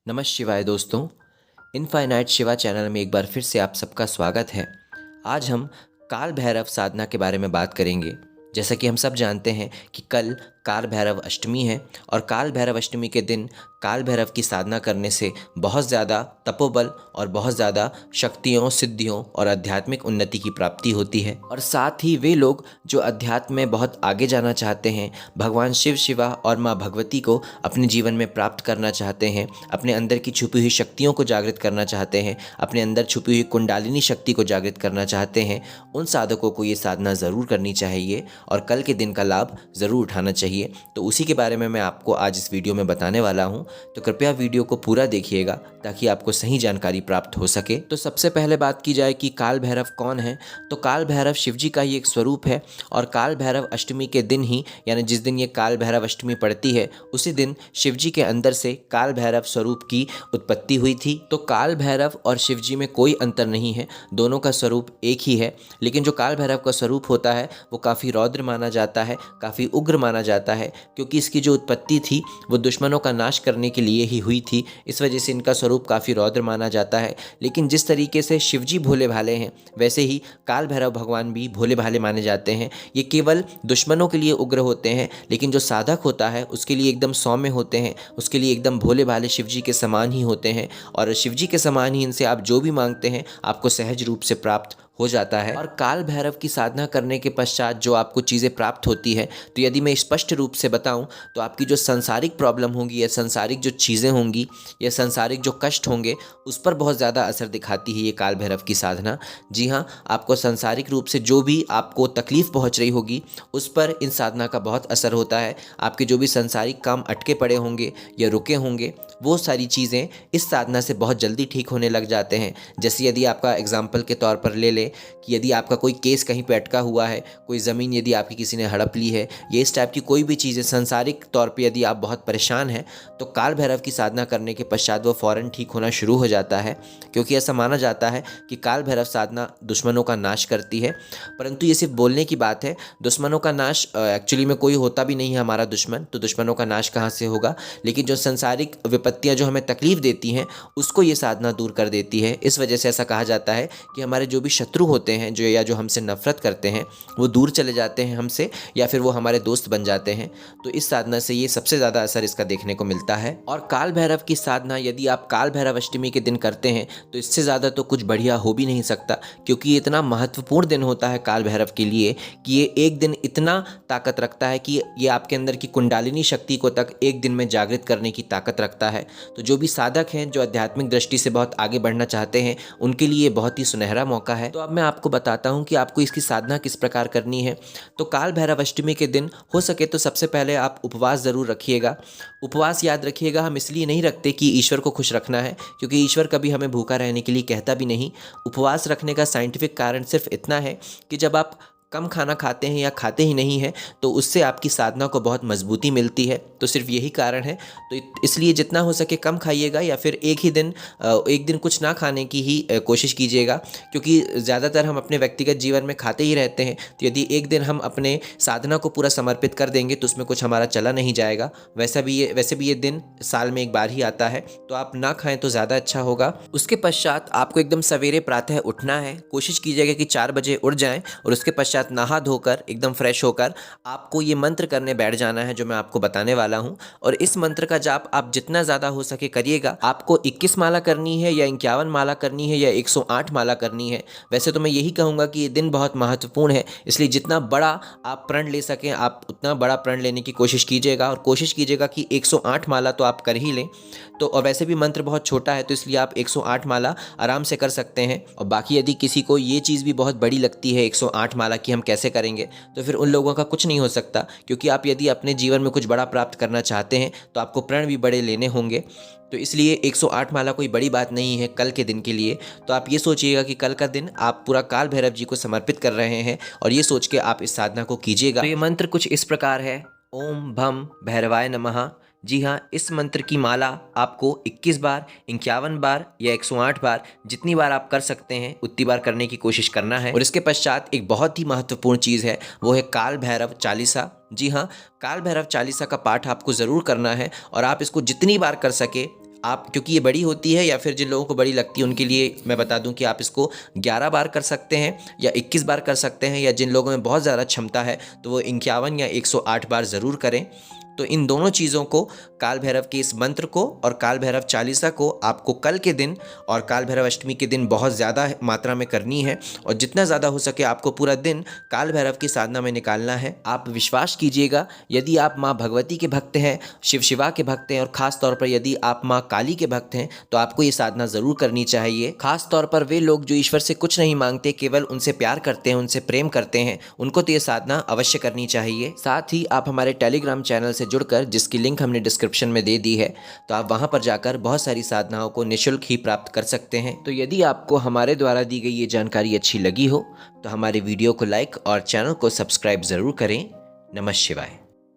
नमः शिवाय दोस्तों। इनफाइनाइट शिवा चैनल में एक बार फिर से आप सबका स्वागत है। आज हम काल भैरव साधना के बारे में बात करेंगे। जैसा कि हम सब जानते हैं कि कल काल भैरव अष्टमी है और काल भैरव अष्टमी के दिन काल भैरव की साधना करने से बहुत ज़्यादा तपोबल और बहुत ज़्यादा शक्तियों, सिद्धियों और आध्यात्मिक उन्नति की प्राप्ति होती है। और साथ ही वे लोग जो अध्यात्म में बहुत आगे जाना चाहते हैं, भगवान शिव शिवा और माँ भगवती को अपने जीवन में प्राप्त करना चाहते हैं, अपने अंदर की छुपी हुई शक्तियों को जागृत करना चाहते हैं, अपने अंदर छुपी हुई कुंडालिनी शक्ति को जागृत करना चाहते हैं, उन साधकों को ये साधना ज़रूर करनी चाहिए और कल के दिन का लाभ ज़रूर उठाना चाहिए। तो उसी के बारे में मैं आपको आज इस वीडियो में बताने वाला हूं। तो कृपया वीडियो को पूरा देखिएगा ताकि आपको सही जानकारी प्राप्त हो सके। तो सबसे पहले बात की जाए कि काल भैरव कौन है, तो काल भैरव शिव जी का ही एक स्वरूप है और काल भैरव अष्टमी के दिन ही, यानी जिस दिन ये काल भैरव अष्टमी पड़ती है उसी दिन शिव जी के अंदर से काल भैरव स्वरूप की उत्पत्ति हुई थी। तो काल भैरव और शिव जी में कोई अंतर नहीं है, दोनों का स्वरूप एक ही है। लेकिन जो काल भैरव का स्वरूप होता है वो काफ़ी रौद्र माना जाता है, काफ़ी उग्र माना जाता है, क्योंकि इसकी जो उत्पत्ति थी वो दुश्मनों का नाश करने के लिए ही हुई थी। इस वजह से इनका स्वरूप काफ़ी रौद्र माना जाता है। लेकिन जिस तरीके से शिव जी भोले भाले हैं वैसे ही काल भैरव भगवान भी भोले भाले माने जाते हैं। ये केवल दुश्मनों के लिए उग्र होते हैं, लेकिन जो साधक होता है उसके लिए एकदम सौम्य होते हैं, उसके लिए एकदम भोले भाले शिव जी के समान ही होते हैं। और शिव जी के समान ही इनसे आप जो भी मांगते हैं आपको सहज रूप से प्राप्त हो जाता है। और काल भैरव की साधना करने के पश्चात जो आपको चीज़ें प्राप्त होती है, तो यदि मैं स्पष्ट रूप से बताऊं तो आपकी जो सांसारिक प्रॉब्लम होंगी या सांसारिक जो चीज़ें होंगी या सांसारिक जो कष्ट होंगे उस पर बहुत ज़्यादा असर दिखाती है ये काल भैरव की साधना। जी हाँ, आपको सांसारिक रूप से जो भी आपको तकलीफ़ पहुँच रही होगी उस पर इन साधना का बहुत असर होता है। आपके जो भी सांसारिक काम अटके पड़े होंगे या रुके होंगे वो सारी चीज़ें इस साधना से बहुत जल्दी ठीक होने लग जाते हैं। जैसे यदि आपका एग्जाम्पल के तौर पर ले लें कि यदि आपका कोई केस कहीं पे अटका हुआ है, कोई ज़मीन यदि आपकी किसी ने हड़प ली है, ये इस टाइप की कोई भी चीज़ें सांसारिक तौर पे यदि आप बहुत परेशान हैं तो काल भैरव की साधना करने के पश्चात वो फ़ौरन ठीक होना शुरू हो जाता है। क्योंकि ऐसा माना जाता है कि काल भैरव साधना दुश्मनों का नाश करती है। परंतु ये सिर्फ बोलने की बात है, दुश्मनों का नाश एक्चुअली में कोई होता भी नहीं है हमारा दुश्मन, तो दुश्मनों का नाश कहाँ से होगा। लेकिन जो सांसारिक विपत्तियाँ जो हमें तकलीफ़ देती हैं उसको ये साधना दूर कर देती है। इस वजह से ऐसा कहा जाता है कि हमारे जो भी शत्रु होते हैं जो हमसे नफरत करते हैं वो दूर चले जाते हैं हमसे, या फिर वो हमारे दोस्त बन जाते हैं। तो इस साधना से ये सबसे ज़्यादा असर इसका देखने को मिलता है। और काल भैरव की साधना यदि आप काल भैरव अष्टमी के दिन करते हैं तो इससे ज़्यादा तो कुछ बढ़िया हो भी नहीं सकता, क्योंकि ये इतना महत्वपूर्ण दिन होता है काल भैरव के लिए कि ये एक दिन इतना ताकत रखता है कि ये आपके अंदर की कुंडालिनी शक्ति को तक एक दिन में जागृत करने की ताकत रखता है। तो जो भी साधक हैं जो आध्यात्मिक दृष्टि से बहुत आगे बढ़ना चाहते हैं उनके लिए बहुत ही सुनहरा मौका है। तो अब मैं आपको बताता हूं कि आपको इसकी साधना किस प्रकार करनी है। तो काल भैरव अष्टमी के दिन हो सके तो सबसे पहले आप उपवास ज़रूर रखिएगा। उपवास याद रखिएगा, हम इसलिए नहीं रखते कि ईश्वर को खुश रखना है, क्योंकि ईश्वर कभी हमें भूखा रहने के लिए कहता भी नहीं। उपवास रखने का साइंटिफिक कारण सिर्फ इतना है कि जब आप कम खाना खाते हैं या खाते ही नहीं हैं तो उससे आपकी साधना को बहुत मजबूती मिलती है। तो सिर्फ यही कारण है। तो इसलिए जितना हो सके कम खाइएगा, या फिर एक दिन कुछ ना खाने की ही कोशिश कीजिएगा, क्योंकि ज़्यादातर हम अपने व्यक्तिगत जीवन में खाते ही रहते हैं। तो यदि एक दिन हम अपने साधना को पूरा समर्पित कर देंगे तो उसमें कुछ हमारा चला नहीं जाएगा। वैसे भी ये दिन साल में एक बार ही आता है, तो आप ना खाएं तो ज़्यादा अच्छा होगा। उसके पश्चात आपको एकदम सवेरे प्रातः उठना है। कोशिश कीजिएगा कि 4 बजे उठ जाएं और उसके पश्चात नहा धोकर एकदम फ्रेश होकर आपको ये मंत्र करने बैठ जाना है जो मैं आपको बताने वाला हूं। और इस मंत्र का जाप आप जितना ज़्यादा हो सके करिएगा। आपको 21 माला करनी है या 51 माला करनी है या 108 माला करनी है। वैसे तो मैं यही कहूँगा कि ये दिन बहुत महत्वपूर्ण है, इसलिए जितना बड़ा आप प्रण ले सकें आप उतना बड़ा प्रण लेने की कोशिश कीजिएगा। और कोशिश कीजिएगा कि 108 माला तो आप कर ही लें। तो और वैसे भी मंत्र बहुत छोटा है तो इसलिए आप 108 माला आराम से कर सकते हैं। और बाकी यदि किसी को ये चीज़ भी बहुत बड़ी लगती है 108 माला कि हम कैसे करेंगे, तो फिर उन लोगों का कुछ नहीं हो सकता, क्योंकि आप यदि अपने जीवन में कुछ बड़ा प्राप्त करना चाहते हैं तो आपको प्रण भी बड़े लेने होंगे। तो इसलिए 108 माला कोई बड़ी बात नहीं है कल के दिन के लिए। तो आप ये सोचिएगा कि कल का दिन आप पूरा काल भैरव जी को समर्पित कर रहे हैं और ये सोच के आप इस साधना को कीजिएगा। तो ये मंत्र कुछ इस प्रकार है, ओम भम भैरवाय नमः। जी हाँ, इस मंत्र की माला आपको 21 बार, 51 बार या 108 बार, जितनी बार आप कर सकते हैं उतनी बार करने की कोशिश करना है। और इसके पश्चात एक बहुत ही महत्वपूर्ण चीज़ है, वो है काल भैरव चालीसा। जी हाँ, काल भैरव चालीसा का पाठ आपको ज़रूर करना है और आप इसको जितनी बार कर सके आप, क्योंकि ये बड़ी होती है या फिर जिन लोगों को बड़ी लगती है उनके लिए मैं बता दूं कि आप इसको 11 बार कर सकते हैं या 21 बार कर सकते हैं, या जिन लोगों में बहुत ज़्यादा क्षमता है तो वो 51 या 108 बार ज़रूर करें। तो इन दोनों चीज़ों को, काल भैरव के इस मंत्र को और काल भैरव चालीसा को आपको कल के दिन और काल भैरव अष्टमी के दिन बहुत ज़्यादा मात्रा में करनी है, और जितना ज़्यादा हो सके आपको पूरा दिन काल भैरव की साधना में निकालना है। आप विश्वास कीजिएगा, यदि आप माँ भगवती के भक्त हैं, शिव शिवा के भक्त हैं, और ख़ास तौर पर यदि आप माँ काली के भक्त हैं तो आपको ये साधना ज़रूर करनी चाहिए। खास तौर पर वे लोग जो ईश्वर से कुछ नहीं मांगते, केवल उनसे प्यार करते हैं, उनसे प्रेम करते हैं, उनको तो ये साधना अवश्य करनी चाहिए। साथ ही आप हमारे टेलीग्राम चैनल से जुड़कर, जिसकी लिंक हमने डिस्क्रिप्शन में दे दी है, तो आप वहां पर जाकर बहुत सारी साधनाओं को निःशुल्क ही प्राप्त कर सकते हैं। तो यदि आपको हमारे द्वारा दी गई ये जानकारी अच्छी लगी हो तो हमारे वीडियो को लाइक और चैनल को सब्सक्राइब ज़रूर करें। नमः शिवाय।